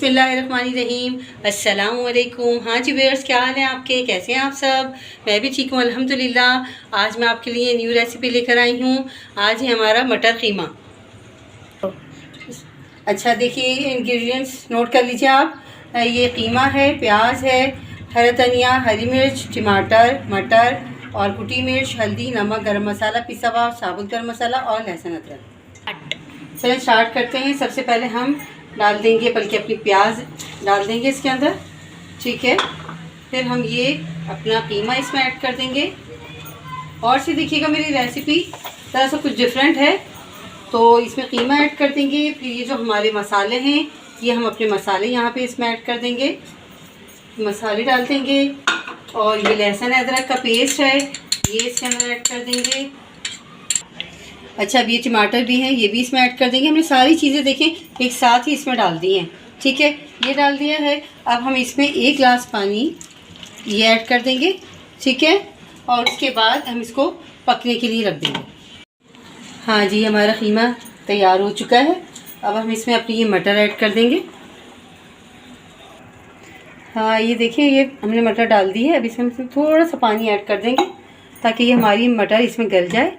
बिस्मिल्लाहिर्रहमानिर्रहीम। अस्सलाम वालेकुम। हाँ जी व्यूअर्स, क्या हाल है आपके, कैसे हैं आप सब? मैं भी ठीक हूँ अल्हम्दुलिल्लाह। आज मैं आपके लिए न्यू रेसिपी लेकर आई हूँ। आज है हमारा मटर कीमा। अच्छा देखिए, इंग्रेडिएंट्स नोट कर लीजिए आप। ये कीमा है, प्याज है, हरा धनिया, हरी मिर्च, टमाटर, मटर और कुटी मिर्च, हल्दी, नमक, गरम मसाला पिसा हुआ, साबुत गरम मसाला और लहसुन अदरक। चलिए स्टार्ट करते हैं। सबसे पहले हम डाल देंगे, बल्कि अपनी प्याज डाल देंगे इसके अंदर, ठीक है। फिर हम ये अपना कीमा इसमें ऐड कर देंगे। और से देखिएगा मेरी रेसिपी थोड़ा सा कुछ डिफरेंट है, तो इसमें कीमा ऐड कर देंगे। फिर ये जो हमारे मसाले हैं, ये हम अपने मसाले यहाँ पे इसमें ऐड कर देंगे, मसाले डाल देंगे। और ये लहसुन अदरक का पेस्ट है, ये इसके अंदर ऐड कर देंगे। अच्छा, अब ये टमाटर भी हैं, ये भी इसमें ऐड कर देंगे। हमने सारी चीज़ें देखें एक साथ ही इसमें डाल दी हैं, ठीक है। ये डाल दिया है। अब हम इसमें 1 गिलास पानी ये ऐड कर देंगे, ठीक है। और उसके बाद हम इसको पकने के लिए रख देंगे। हाँ जी, हमारा कीमा तैयार हो चुका है। अब हम इसमें अपनी ये मटर ऐड कर देंगे। हाँ ये देखिए, ये हमने मटर डाल दी है। अब इसमें थोड़ा सा पानी ऐड कर देंगे ताकि ये हमारी मटर इसमें गल जाए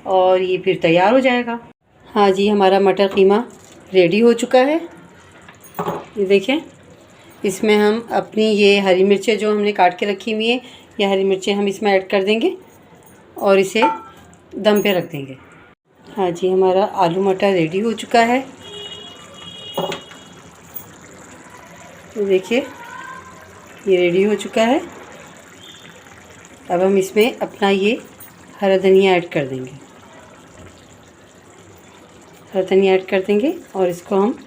और ये फिर तैयार हो जाएगा। हाँ जी, हमारा मटर कीमा रेडी हो चुका है। ये देखें, इसमें हम अपनी ये हरी मिर्चें जो हमने काट के रखी हुई हैं, ये हरी मिर्चें हम इसमें ऐड कर देंगे और इसे दम पे रख देंगे। हाँ जी, हमारा आलू मटर रेडी हो चुका है। तो देखिए, ये रेडी हो चुका है। अब हम इसमें अपना ये हरा धनिया ऐड कर देंगे, हरा धनिया ऐड कर देंगे और इसको हम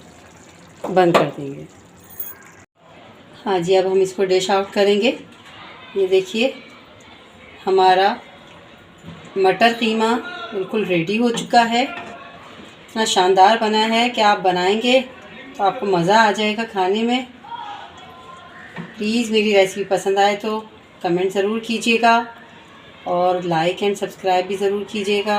बंद कर देंगे। हाँ जी, अब हम इसको डिश आउट करेंगे। ये देखिए, हमारा मटर कीमा बिल्कुल रेडी हो चुका है। इतना शानदार बना है कि आप बनाएंगे तो आपको मज़ा आ जाएगा खाने में। प्लीज़ मेरी रेसिपी पसंद आए तो कमेंट ज़रूर कीजिएगा और लाइक एंड सब्सक्राइब भी ज़रूर कीजिएगा।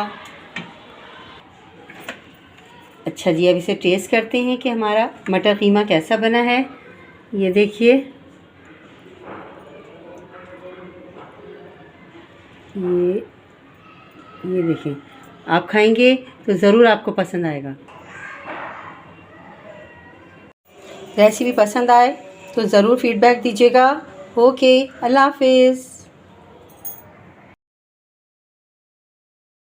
अच्छा जी, अब इसे टेस्ट करते हैं कि हमारा मटर कीमा कैसा बना है। ये देखिए, ये देखिए, आप खाएंगे तो ज़रूर आपको पसंद आएगा। रेसिपी पसंद आए तो ज़रूर फीडबैक दीजिएगा। ओके, अल्लाह हाफिज़।